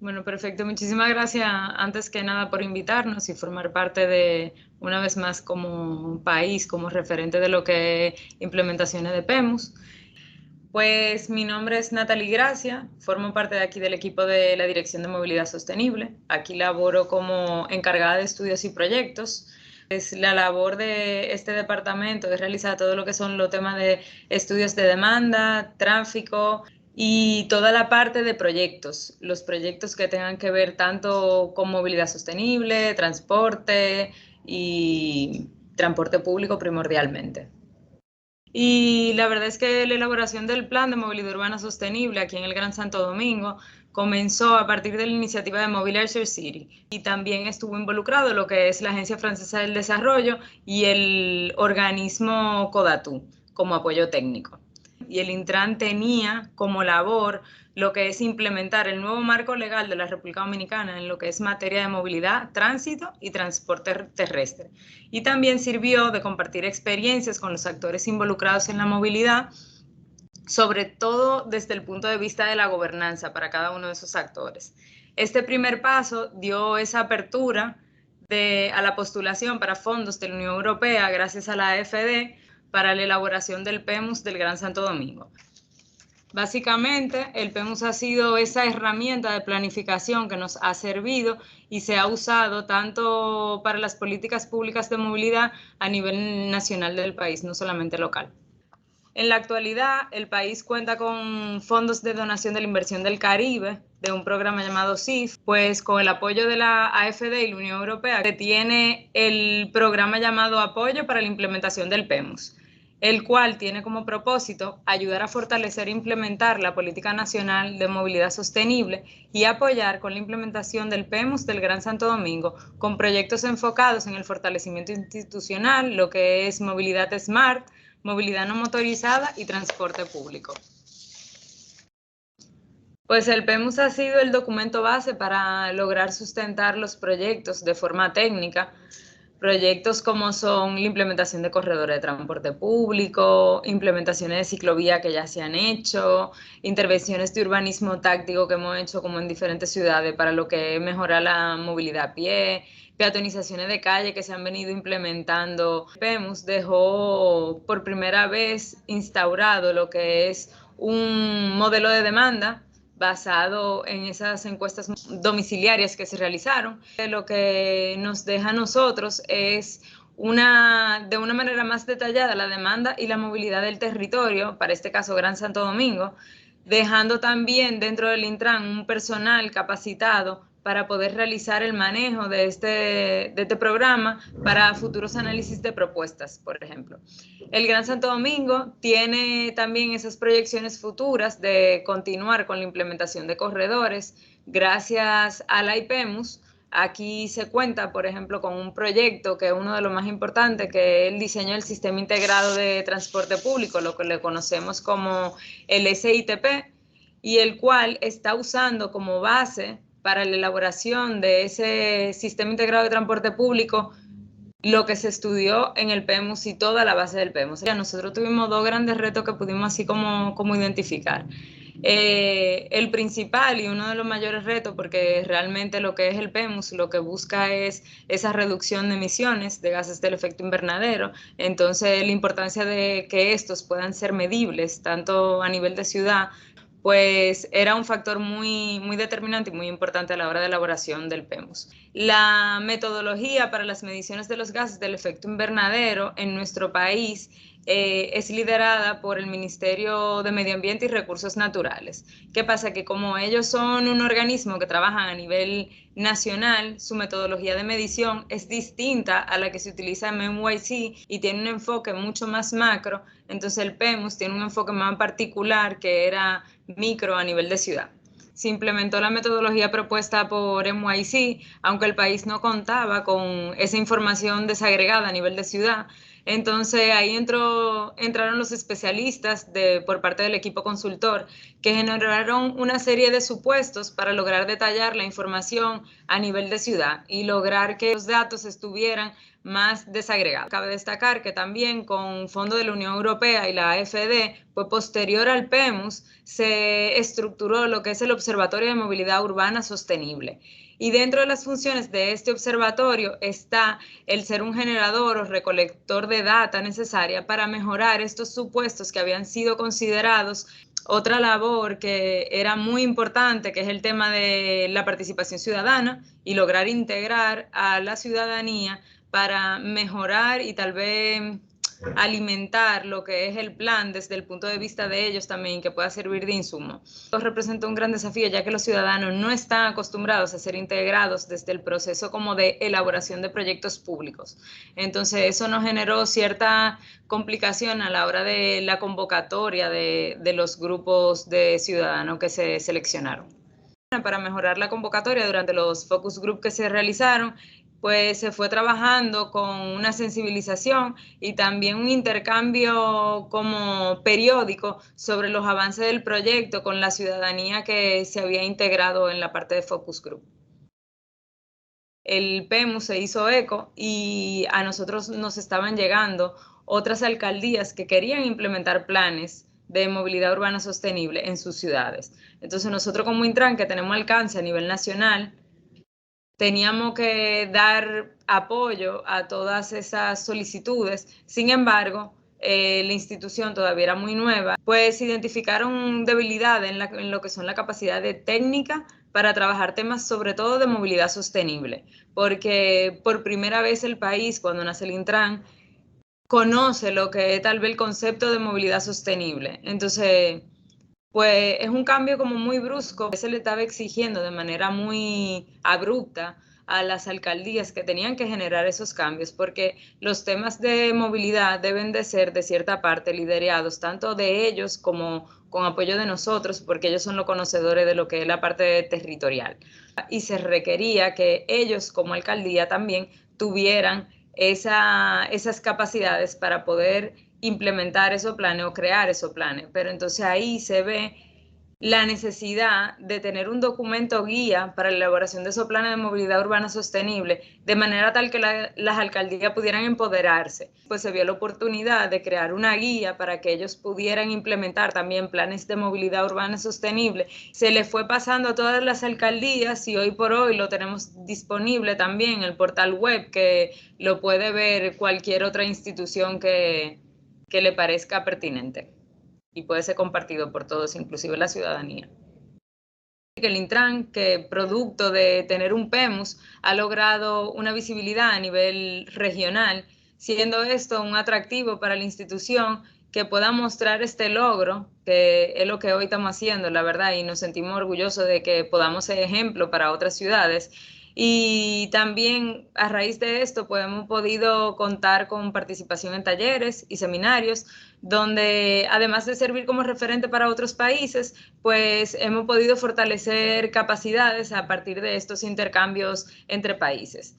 Bueno, perfecto. Muchísimas gracias antes que nada por invitarnos y formar parte de, una vez más, como un país, como referente de lo que es implementaciones de PEMUS. Pues mi nombre es Natalie Gracia, formo parte de aquí del equipo de la Dirección de Movilidad Sostenible. Aquí laboro como encargada de estudios y proyectos. Es la labor de este departamento es realizar todo lo que son los temas de estudios de demanda, tráfico y toda la parte de proyectos, los proyectos que tengan que ver tanto con movilidad sostenible, transporte y transporte público primordialmente. Y la verdad es que la elaboración del Plan de Movilidad Urbana Sostenible aquí en el Gran Santo Domingo comenzó a partir de la iniciativa de Mobilizer City y también estuvo involucrado lo que es la Agencia Francesa del Desarrollo y el organismo CODATU como apoyo técnico. Y el Intran tenía como labor lo que es implementar el nuevo marco legal de la República Dominicana en lo que es materia de movilidad, tránsito y transporte terrestre. Y también sirvió de compartir experiencias con los actores involucrados en la movilidad, sobre todo desde el punto de vista de la gobernanza para cada uno de esos actores. Este primer paso dio esa apertura a la postulación para fondos de la Unión Europea gracias a la AFD para la elaboración del PEMUS del Gran Santo Domingo. Básicamente, el PEMUS ha sido esa herramienta de planificación que nos ha servido y se ha usado tanto para las políticas públicas de movilidad a nivel nacional del país, no solamente local. En la actualidad, el país cuenta con fondos de donación de la inversión del Caribe, de un programa llamado CIF, pues con el apoyo de la AFD y la Unión Europea, que tiene el programa llamado Apoyo para la Implementación del PEMUS, el cual tiene como propósito ayudar a fortalecer e implementar la Política Nacional de Movilidad Sostenible y apoyar con la implementación del PEMUS del Gran Santo Domingo, con proyectos enfocados en el fortalecimiento institucional, lo que es movilidad smart, movilidad no motorizada y transporte público. Pues el PEMUS ha sido el documento base para lograr sustentar los proyectos de forma técnica. Proyectos como son la implementación de corredores de transporte público, implementaciones de ciclovía que ya se han hecho, intervenciones de urbanismo táctico que hemos hecho como en diferentes ciudades para lo que es mejorar la movilidad a pie, peatonizaciones de calle que se han venido implementando. PEMUS dejó por primera vez instaurado lo que es un modelo de demanda basado en esas encuestas domiciliarias que se realizaron. Lo que nos deja a nosotros es de una manera más detallada la demanda y la movilidad del territorio, para este caso Gran Santo Domingo, dejando también dentro del Intran un personal capacitado para poder realizar el manejo de este programa para futuros análisis de propuestas, por ejemplo. El Gran Santo Domingo tiene también esas proyecciones futuras de continuar con la implementación de corredores gracias a la IPEMUS. Aquí se cuenta, por ejemplo, con un proyecto que es uno de los más importantes, que es el diseño del Sistema Integrado de Transporte Público, lo que le conocemos como el SITP, y el cual está usando como base para la elaboración de ese Sistema Integrado de Transporte Público lo que se estudió en el PEMUS y toda la base del PEMUS. Nosotros tuvimos dos grandes retos que pudimos así como identificar. El principal y uno de los mayores retos, porque realmente lo que es el PEMUS lo que busca es esa reducción de emisiones de gases del efecto invernadero. Entonces, la importancia de que estos puedan ser medibles, tanto a nivel de ciudad, pues era un factor muy determinante y muy importante a la hora de elaboración del PEMUS. La metodología para las mediciones de los gases del efecto invernadero en nuestro país es liderada por el Ministerio de Medio Ambiente y Recursos Naturales. ¿Qué pasa? Que como ellos son un organismo que trabaja a nivel nacional, su metodología de medición es distinta a la que se utiliza en MYC y tiene un enfoque mucho más macro. Entonces el PEMUS tiene un enfoque más particular que era micro a nivel de ciudad. Se implementó la metodología propuesta por MYC, aunque el país no contaba con esa información desagregada a nivel de ciudad. Entonces ahí entraron los especialistas por parte del equipo consultor, que generaron una serie de supuestos para lograr detallar la información a nivel de ciudad y lograr que los datos estuvieran más desagregado. Cabe destacar que también con fondos de la Unión Europea y la AFD, pues posterior al PEMUS, se estructuró lo que es el Observatorio de Movilidad Urbana Sostenible. Y dentro de las funciones de este observatorio está el ser un generador o recolector de data necesaria para mejorar estos supuestos que habían sido considerados. Otra labor que era muy importante, que es el tema de la participación ciudadana y lograr integrar a la ciudadanía para mejorar y tal vez alimentar lo que es el plan desde el punto de vista de ellos también, que pueda servir de insumo. Esto representa un gran desafío, ya que los ciudadanos no están acostumbrados a ser integrados desde el proceso como de elaboración de proyectos públicos. Entonces eso nos generó cierta complicación a la hora de la convocatoria de los grupos de ciudadanos que se seleccionaron. Para mejorar la convocatoria durante los focus group que se realizaron, pues se fue trabajando con una sensibilización y también un intercambio como periódico sobre los avances del proyecto con la ciudadanía que se había integrado en la parte de focus group. El PEMUS se hizo eco y a nosotros nos estaban llegando otras alcaldías que querían implementar planes de movilidad urbana sostenible en sus ciudades. Entonces nosotros como Intran, que tenemos alcance a nivel nacional, teníamos que dar apoyo a todas esas solicitudes. Sin embargo, la institución todavía era muy nueva, pues identificaron debilidades en lo que son la capacidad de técnica para trabajar temas sobre todo de movilidad sostenible, porque por primera vez el país, cuando nace el Intran, conoce lo que es tal vez el concepto de movilidad sostenible. Entonces, pues es un cambio como muy brusco, se le estaba exigiendo de manera muy abrupta a las alcaldías que tenían que generar esos cambios, porque los temas de movilidad deben de ser de cierta parte liderados tanto de ellos como con apoyo de nosotros, porque ellos son los conocedores de lo que es la parte territorial. Y se requería que ellos como alcaldía también tuvieran esas capacidades para poder implementar esos planes o crear esos planes. Pero entonces ahí se ve la necesidad de tener un documento guía para la elaboración de esos planes de movilidad urbana sostenible, de manera tal que las alcaldías pudieran empoderarse. Pues se vio la oportunidad de crear una guía para que ellos pudieran implementar también planes de movilidad urbana sostenible. Se le fue pasando a todas las alcaldías y hoy por hoy lo tenemos disponible también en el portal web, que lo puede ver cualquier otra institución que le parezca pertinente y puede ser compartido por todos, inclusive la ciudadanía. El Intran, que producto de tener un PEMUS, ha logrado una visibilidad a nivel regional, siendo esto un atractivo para la institución que pueda mostrar este logro, que es lo que hoy estamos haciendo, la verdad, y nos sentimos orgullosos de que podamos ser ejemplo para otras ciudades. Y también a raíz de esto pues hemos podido contar con participación en talleres y seminarios, donde además de servir como referente para otros países, pues hemos podido fortalecer capacidades a partir de estos intercambios entre países.